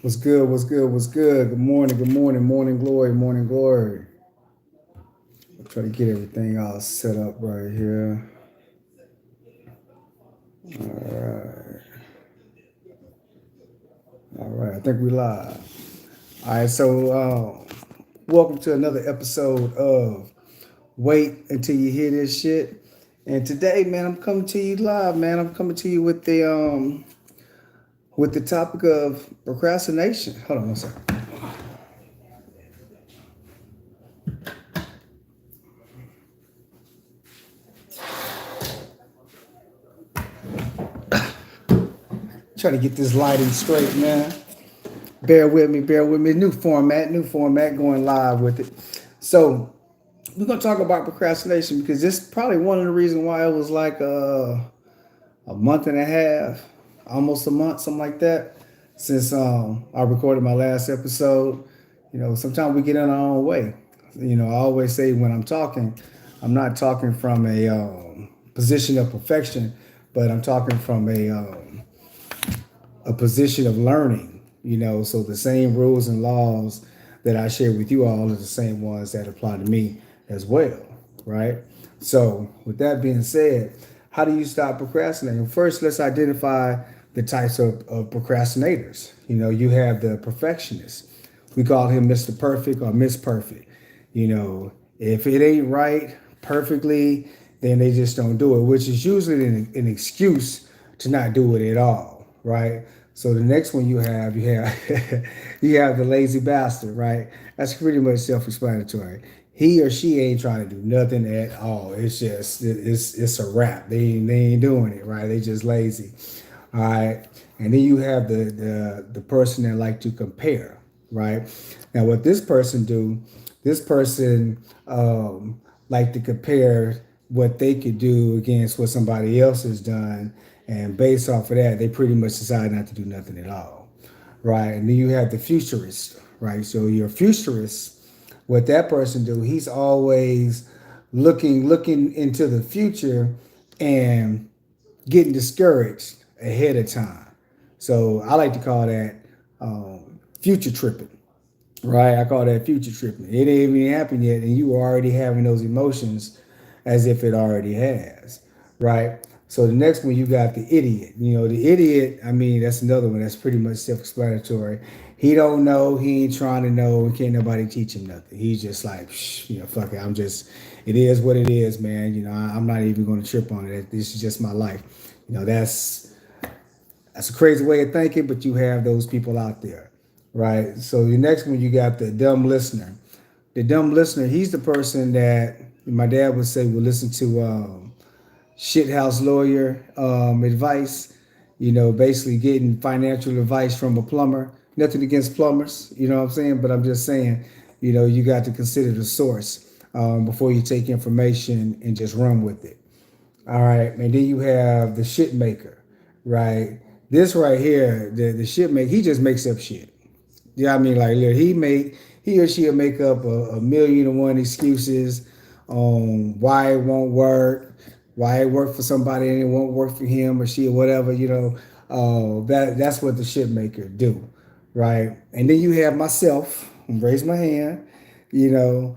What's good? What's good? What's good? Good morning. Good morning. Morning glory. Morning glory. I'll try to get everything all set up right here. All right. All right. I think we live. All right. So, welcome to another episode of Wait Until You Hear This Shit. And today, man, I'm coming to you live, man. I'm coming to you with the topic of procrastination. Hold on one second. Trying to get this lighting straight, man. Bear with me, bear with me. New format, going live with it. So we're gonna talk about procrastination because this is probably one of the reasons why it was like a month and a half, almost a month, something like that, since I recorded my last episode. You know, sometimes we get in our own way. You know, I always say when I'm talking, I'm not talking from a position of perfection, but I'm talking from a position of learning, you know, so the same rules and laws that I share with you all are the same ones that apply to me as well, right? So, with that being said, how do you stop procrastinating? First, let's identify the types of procrastinators. You know, you have the perfectionist. We call him Mr. Perfect or Miss Perfect. You know, if it ain't right perfectly, then they just don't do it, which is usually an excuse to not do it at all, right? So the next one you have you have the lazy bastard, right? That's pretty much self-explanatory. He or she ain't trying to do nothing at all. It's just it's a wrap. They ain't doing it, right? They just lazy. All right. And then you have the person that like to compare, right? Now what this person do, this person like to compare what they could do against what somebody else has done, and based off of that, they pretty much decide not to do nothing at all, right? And then you have the futurist, right? So your futurist, what that person do, he's always looking into the future and getting discouraged ahead of time. So I like to call that future tripping, right? I call that future tripping. It ain't even happened yet, and you are already having those emotions as if it already has, right? So the next one you got the idiot. You know, the idiot, I mean, that's another one that's pretty much self-explanatory. He don't know, he ain't trying to know, and can't nobody teach him nothing. He's just like, you know, fuck it. It is what it is, man. You know, I'm not even going to trip on it. This is just my life. You know, that's a crazy way of thinking, but you have those people out there, right? So the next one, you got the dumb listener. The dumb listener, he's the person that my dad would say will listen to shithouse lawyer advice, you know, basically getting financial advice from a plumber. Nothing against plumbers, you know what I'm saying? But I'm just saying, you know, you got to consider the source before you take information and just run with it. All right. And then you have the shit maker, right? This right here, the shit maker, he just makes up shit. Yeah, I mean, like, look, he or she'll make up a million and one excuses on why it won't work, why it worked for somebody and it won't work for him or she or whatever. You know, that's what the shit maker do, right? And then you have myself. Raise my hand. You know,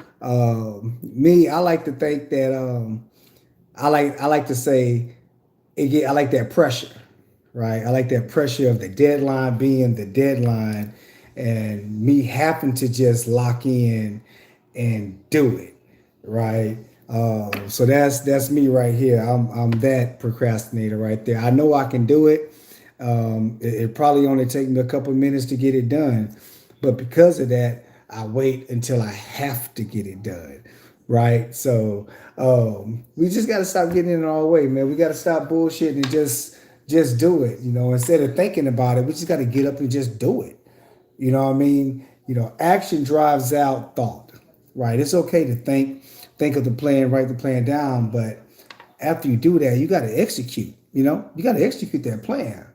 me. I like to think that I like to say I like that pressure, right? I like that pressure of the deadline being the deadline and me having to just lock in and do it, right? So that's me right here. I'm that procrastinator right there. I know I can do it. It probably only take me a couple minutes to get it done, but because of that, I wait until I have to get it done, right? So we just got to stop getting in our way, man. We got to stop bullshitting and just do it. You know, instead of thinking about it, we just got to get up and just do it. You know what I mean? You know, action drives out thought, right? It's okay to think of the plan, write the plan down, but after you do that, you got to execute. You know, you got to execute that plan,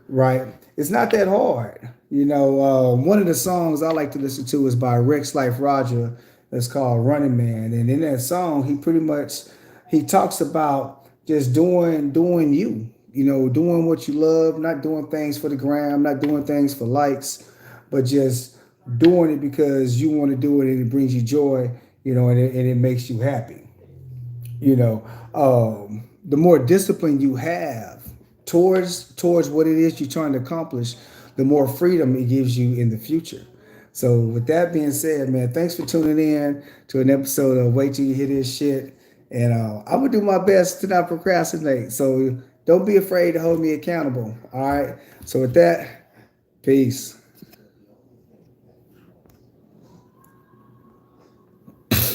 right? It's not that hard. You know, one of the songs I like to listen to is by Rex Life Roger. It's called Running Man, and in that song, he talks about just doing you. You know, doing what you love, not doing things for the gram, not doing things for likes, but just doing it because you want to do it and it brings you joy, and it makes you happy. The more discipline you have towards what it is you're trying to accomplish, the more freedom it gives you in the future. So with that being said, man, thanks for tuning in to an episode of Wait Till You Hear This Shit. And I would do my best to not procrastinate. So don't be afraid to hold me accountable. All right. So with that, peace.